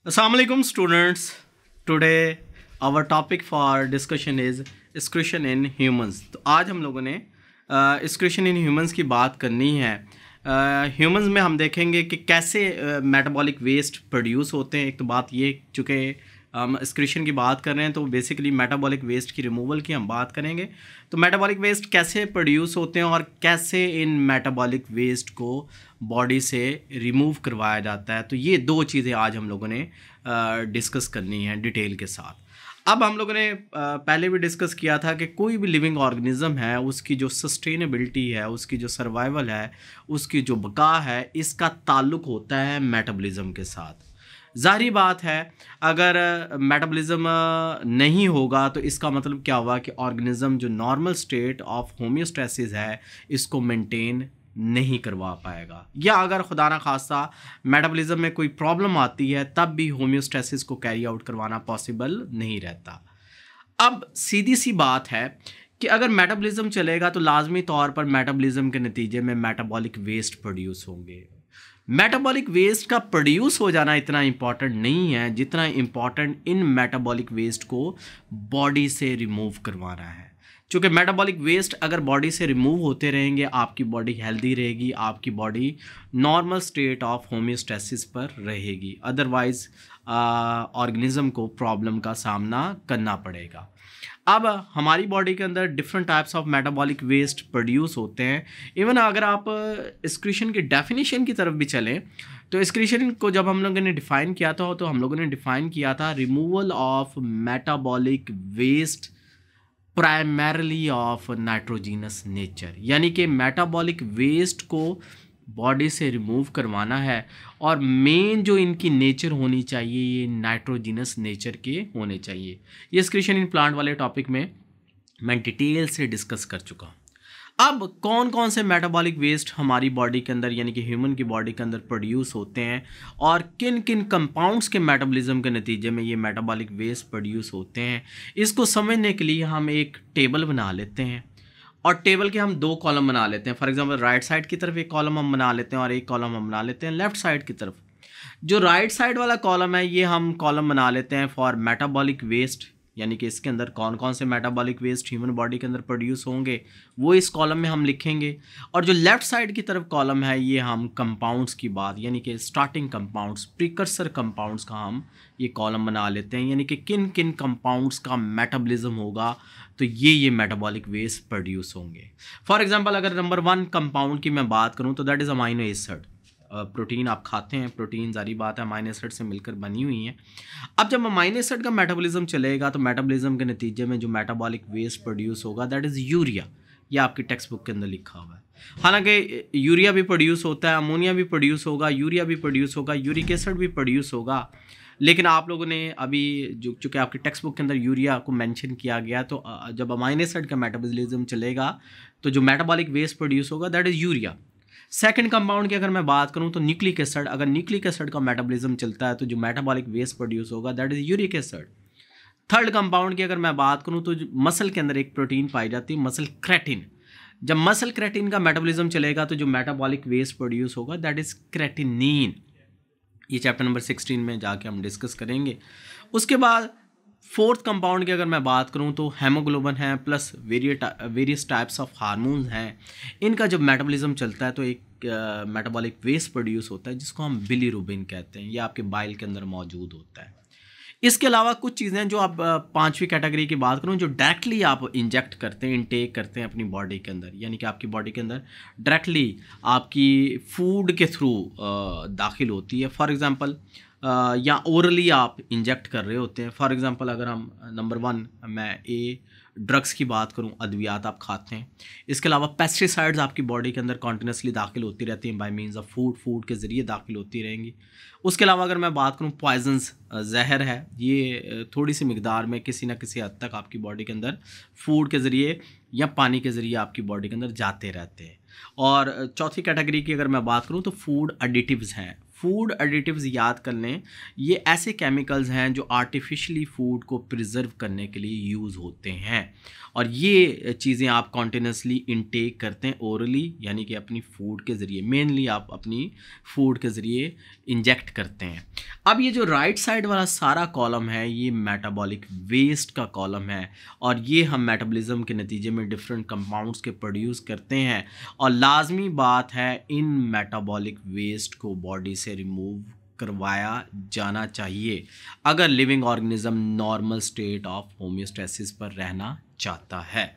Assalamualaikum students. Today our topic for discussion is excretion in humans. तो आज हम लोगों ने excretion in humans की बात करनी है. ह्यूमंस में हम देखेंगे कि कैसे मेटाबॉलिक वेस्ट प्रोड्यूस होते हैं. एक तो बात ये, चूँकि हम एक्सक्रीशन की बात कर रहे हैं तो बेसिकली मेटाबॉलिक वेस्ट की रिमूवल की हम बात करेंगे. तो मेटाबॉलिक वेस्ट कैसे प्रोड्यूस होते हैं और कैसे इन मेटाबॉलिक वेस्ट को बॉडी से रिमूव करवाया जाता है. तो ये दो चीज़ें आज हम लोगों ने डिस्कस करनी है डिटेल के साथ. अब हम लोगों ने पहले भी डिस्कस किया था कि कोई भी लिविंग ऑर्गेनिज्म है, उसकी जो सस्टेनेबिलिटी है, उसकी जो सर्वाइवल है, उसकी जो बका है, इसका ताल्लुक़ होता है मेटाबॉलिज्म के साथ. ज़ाहिर बात है, अगर मेटाबॉलिज्म नहीं होगा तो इसका मतलब क्या हुआ कि ऑर्गेनिज्म जो नॉर्मल स्टेट ऑफ होम्योस्टेसिस है इसको मेंटेन नहीं करवा पाएगा, या अगर खुदा ना खास्ता मेटाबॉलिज्म में कोई प्रॉब्लम आती है तब भी होम्योस्टेसिस को कैरी आउट करवाना पॉसिबल नहीं रहता. अब सीधी सी बात है कि अगर मेटाबॉलिज्म चलेगा तो लाजमी तौर पर मेटाबॉलिज्म के नतीजे में मेटाबॉलिक वेस्ट प्रोड्यूस होंगे. मेटाबॉलिक वेस्ट का प्रोड्यूस हो जाना इतना इम्पॉर्टेंट नहीं है जितना इम्पॉर्टेंट इन मेटाबॉलिक वेस्ट को बॉडी से रिमूव करवाना है. क्योंकि मेटाबॉलिक वेस्ट अगर बॉडी से रिमूव होते रहेंगे, आपकी बॉडी हेल्दी रहेगी, आपकी body normal state of homeostasis पर रहेगी. अदरवाइज़ ऑर्गेनिज्म को प्रॉब्लम का सामना करना पड़ेगा. अब हमारी बॉडी के अंदर different types of metabolic waste produce होते हैं. इवन अगर आप एक्सक्रीशन की डेफिनेशन की तरफ भी चलें तो एक्सक्रीशन को जब हम लोगों ने डिफ़ाइन किया था तो हम लोगों ने डिफ़ाइन किया था removal of metabolic waste primarily of nitrogenous nature, यानी कि मेटाबॉलिक वेस्ट को बॉडी से रिमूव करवाना है और मेन जो इनकी नेचर होनी चाहिए ये नाइट्रोजीनस नेचर के होने चाहिए. ये एक्सक्रीशन इन प्लांट वाले टॉपिक में मैं डिटेल से डिस्कस कर चुका हूँ. अब कौन कौन से मेटाबॉलिक वेस्ट हमारी बॉडी के अंदर यानी कि ह्यूमन की बॉडी के अंदर प्रोड्यूस होते हैं और किन किन कंपाउंड्स के मेटाबॉलिज्म के नतीजे में ये मेटाबॉलिक वेस्ट प्रोड्यूस होते हैं, इसको समझने के लिए हम एक टेबल बना लेते हैं. और टेबल के हम दो कॉलम बना लेते हैं. फॉर एग्जांपल राइट साइड की तरफ एक कॉलम हम बना लेते हैं और एक कॉलम हम बना लेते हैं लेफ़्ट साइड की तरफ. जो राइट साइड वाला कॉलम है ये हम कॉलम बना लेते हैं फॉर मेटाबॉलिक वेस्ट, यानी कि इसके अंदर कौन कौन से मेटाबॉलिक वेस्ट ह्यूमन बॉडी के अंदर प्रोड्यूस होंगे वो इस कॉलम में हम लिखेंगे. और जो लेफ़्ट साइड की तरफ कॉलम है ये हम कंपाउंड्स की बात यानी कि स्टार्टिंग कंपाउंड्स, प्रीकर्सर कंपाउंड्स का हम ये कॉलम बना लेते हैं, यानी कि किन किन कंपाउंड्स का मेटाबॉलिज्म होगा तो ये मेटाबॉलिक वेस्ट प्रोड्यूस होंगे. फॉर एग्जांपल अगर नंबर 1 कंपाउंड की मैं बात करूँ तो that is amino acid. Protein आप खाते हैं, प्रोटीन जारी बात है अमाइनो एसिड से मिलकर बनी हुई है. अब जब अमाइनो एसिड का मेटाबॉलिज्म चलेगा तो मेटाबॉलिज्म के नतीजे में जो मेटाबॉलिक वेस्ट प्रोड्यूस होगा दैट इज़ यूरिया. ये आपकी टेक्स्ट बुक के अंदर लिखा हुआ है. हालांकि यूरिया भी प्रोड्यूस होता है, अमोनिया भी प्रोड्यूस होगा, यूरिया भी प्रोड्यूस होगा, यूरिक एसिड भी प्रोड्यूस होगा. लेकिन आप लोगों ने अभी जो चूँकि आपकी टेक्स्ट बुक के अंदर यूरिया को मेंशन किया गया तो जब अमाइनो एसिड का मेटाबॉलिज्म चलेगा तो जो मेटाबॉलिक वेस्ट प्रोड्यूस होगा that is urea. Second compound की अगर मैं बात करूं तो न्यूक्लिक एसिड. अगर न्यूक्लिक एसिड का मेटाबॉलिज्म चलता है तो जो मेटाबॉलिक वेस्ट प्रोड्यूस होगा that is uric acid. Third compound की अगर मैं बात करूं तो मसल के अंदर एक प्रोटीन पाई जाती है मसल क्रेटिन. जब मसल क्रेटिन का मेटाबॉलिज्म चलेगा तो जो मेटाबॉलिक वेस्ट प्रोड्यूस होगा दैट इज़ क्रेटिनिन. ये चैप्टर नंबर 16 में जाके हम डिस्कस करेंगे. उसके बाद फोर्थ कंपाउंड की अगर मैं बात करूं तो हेमोग्लोबिन है plus various types of hormones हैं. इनका जब मेटाबॉलिज्म चलता है तो एक मेटाबॉलिक वेस्ट प्रोड्यूस होता है जिसको हम बिलीरुबिन कहते हैं. ये आपके बाइल के अंदर मौजूद होता है. इसके अलावा कुछ चीज़ें जो आप पांचवी कैटेगरी की बात करूं जो डायरेक्टली आप इंजेक्ट करते हैं, इनटेक करते हैं अपनी बॉडी के अंदर, यानी कि आपकी बॉडी के अंदर डायरेक्टली आपकी फूड के थ्रू दाखिल होती है. फॉर एग्ज़ाम्पल या ओरली आप इंजेक्ट कर रहे होते हैं. फॉर एग्जांपल अगर हम नंबर 1 मैं ड्रग्स की बात करूं, अद्वियात आप खाते हैं. इसके अलावा पेस्टिसाइड्स आपकी बॉडी के अंदर कॉन्टिन्यूसली दाखिल होती रहती हैं बाय मीन्स ऑफ फूड के ज़रिए दाखिल होती रहेंगी. उसके अलावा अगर मैं बात करूं पॉइजन्स, जहर है, ये थोड़ी सी मिकदार में किसी न किसी हद तक आपकी बॉडी के अंदर फूड के ज़रिए या पानी के ज़रिए आपकी बॉडी के अंदर जाते रहते हैं. और चौथी कैटेगरी की अगर मैं बात करूं तो फूड एडिटिव्स हैं. फूड एडिटिव्स याद कर लें, ये ऐसे केमिकल्स हैं जो आर्टिफिशियली फूड को प्रिजर्व करने के लिए यूज़ होते हैं, और ये चीज़ें आप कॉन्टिन्यूसली इनटेक करते हैं ओरली, यानी कि अपनी फूड के ज़रिए, मेनली आप अपनी फूड के ज़रिए इंजेक्ट करते हैं। अब ये जो राइट साइड वाला सारा कॉलम है ये मेटाबॉलिक वेस्ट का कॉलम है, और ये हम मेटाबॉलिज्म के नतीजे में डिफरेंट कंपाउंड्स के प्रोड्यूस करते हैं, और लाजमी बात है इन मेटाबॉलिक वेस्ट को बॉडी से रिमूव करवाया जाना चाहिए अगर living organism normal state of homeostasis पर रहना चाहता है।